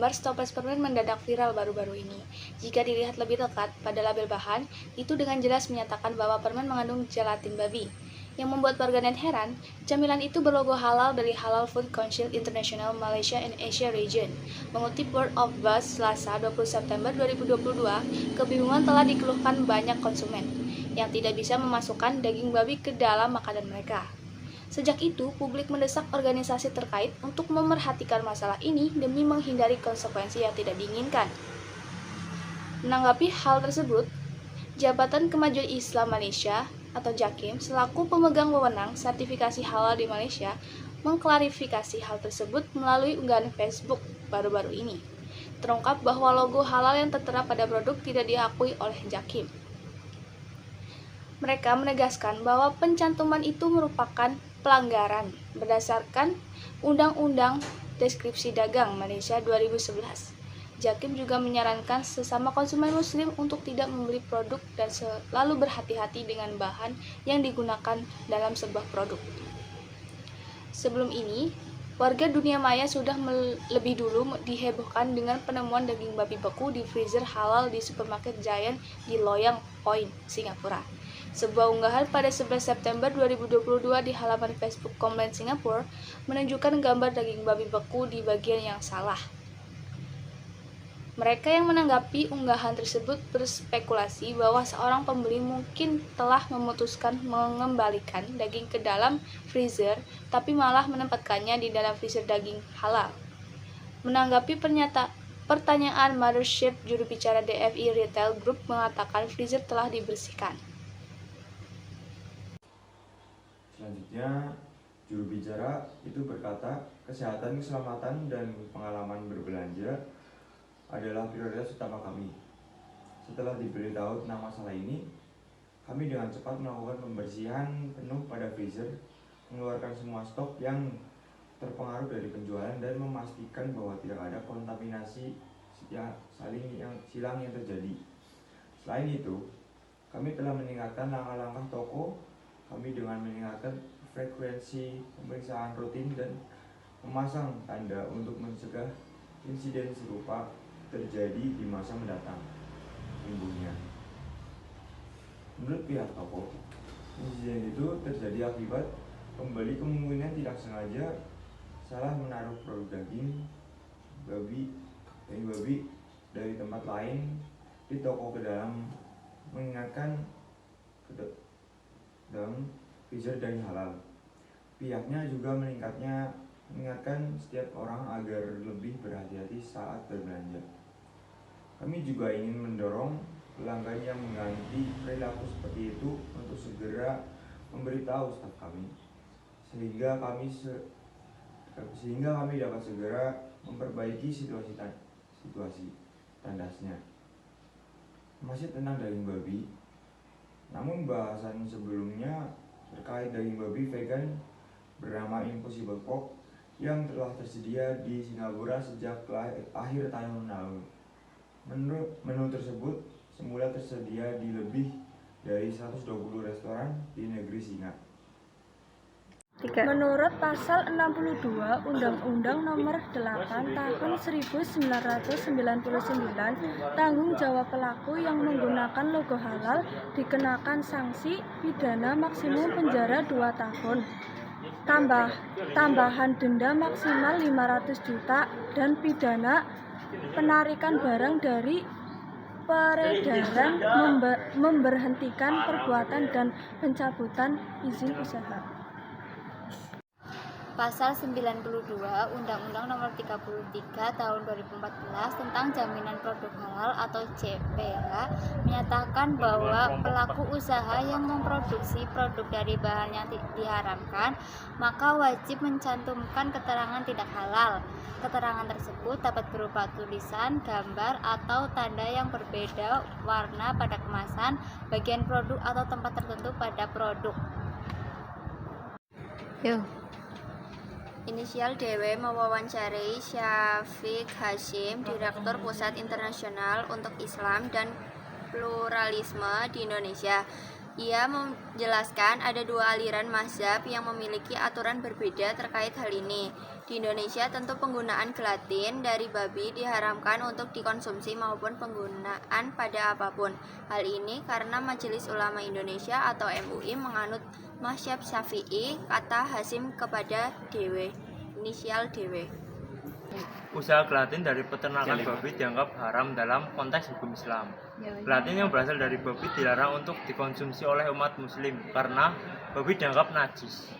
gambar stoples permen mendadak viral baru-baru ini. Jika dilihat lebih dekat pada label bahan, itu dengan jelas menyatakan bahwa permen mengandung gelatin babi. Yang membuat warganet heran, camilan itu berlogo halal dari Halal Food Council International Malaysia and Asia Region. Mengutip Word of Buzz Selasa 20 September 2022, kebingungan telah dikeluhkan banyak konsumen yang tidak bisa memasukkan daging babi ke dalam makanan mereka. Sejak itu, publik mendesak organisasi terkait untuk memerhatikan masalah ini demi menghindari konsekuensi yang tidak diinginkan. Menanggapi hal tersebut, Jabatan Kemajuan Islam Malaysia atau JAKIM selaku pemegang wewenang sertifikasi halal di Malaysia mengklarifikasi hal tersebut melalui unggahan Facebook baru-baru ini. Terungkap bahwa logo halal yang tertera pada produk tidak diakui oleh JAKIM. Mereka menegaskan bahwa pencantuman itu merupakan pelanggaran berdasarkan Undang-Undang Deskripsi Dagang Malaysia 2011. JAKIM juga menyarankan sesama konsumen muslim untuk tidak membeli produk dan selalu berhati-hati dengan bahan yang digunakan dalam sebuah produk. Sebelum ini, warga dunia maya sudah lebih dulu dihebohkan dengan penemuan daging babi beku di freezer halal di supermarket Giant di Loyang Point, Singapura. Sebuah unggahan pada 11 September 2022 di halaman Facebook Complaint Singapura menunjukkan gambar daging babi beku di bagian yang salah. Mereka yang menanggapi unggahan tersebut berspekulasi bahwa seorang pembeli mungkin telah memutuskan mengembalikan daging ke dalam freezer, tapi malah menempatkannya di dalam freezer daging halal. Menanggapi pertanyaan Mothership, juru bicara DFI Retail Group mengatakan freezer telah dibersihkan. Selanjutnya, juru bicara itu berkata, kesehatan, keselamatan, dan pengalaman berbelanja adalah prioritas utama kami. Setelah diberitahu tentang masalah ini, kami dengan cepat melakukan pembersihan penuh pada freezer, mengeluarkan semua stok yang terpengaruh dari penjualan dan memastikan bahwa tidak ada kontaminasi silang yang terjadi. Selain itu, kami telah meningkatkan langkah-langkah toko kami dengan meningkatkan frekuensi pemeriksaan rutin dan memasang tanda untuk mencegah insiden serupa terjadi di masa mendatang, imbuhnya. Menurut pihak toko, insiden itu terjadi akibat pembeli kemungkinan tidak sengaja salah menaruh produk daging babi dari tempat lain di toko ke dalam, mengingatkan dalam freezer daging halal. Pihaknya juga mengingatkan setiap orang agar lebih berhati-hati saat berbelanja. Kami juga ingin mendorong pelanggan yang mengganti perilaku seperti itu untuk segera memberitahu staf kami, sehingga kami dapat segera memperbaiki situasi tandasnya. Masih tentang daging babi, namun bahasan sebelumnya terkait daging babi vegan bernama Impossible Pork yang telah tersedia di Singapura sejak akhir tahun lalu. Menu tersebut semula tersedia di lebih dari 120 restoran di negeri Singa. Menurut pasal 62 Undang-Undang Nomor 8 Tahun 1999, tanggung jawab pelaku yang menggunakan logo halal dikenakan sanksi pidana maksimum penjara 2 tahun, tambahan denda maksimal 500 juta dan pidana penarikan barang dari peredaran, memberhentikan perbuatan dan pencabutan izin usaha. Pasal 92 Undang-Undang Nomor 33 Tahun 2014 tentang Jaminan Produk Halal atau JPH menyatakan bahwa pelaku usaha yang memproduksi produk dari bahan yang diharamkan maka wajib mencantumkan keterangan tidak halal. Keterangan tersebut dapat berupa tulisan, gambar, atau tanda yang berbeda warna pada kemasan, bagian produk atau tempat tertentu pada produk. Inisial DW mewawancarai Syafiq Hasyim, Direktur Pusat Internasional untuk Islam dan Pluralisme di Indonesia. Ia menjelaskan ada dua aliran mazhab yang memiliki aturan berbeda terkait hal ini. Di Indonesia tentu penggunaan gelatin dari babi diharamkan untuk dikonsumsi maupun penggunaan pada apapun. Hal ini karena Majelis Ulama Indonesia atau MUI menganut mazhab Syafi'i, kata Hasim kepada DW, inisial DW. Usaha gelatin dari peternakan babi dianggap haram dalam konteks hukum Islam. Gelatin yang berasal dari babi dilarang untuk dikonsumsi oleh umat muslim karena babi dianggap najis.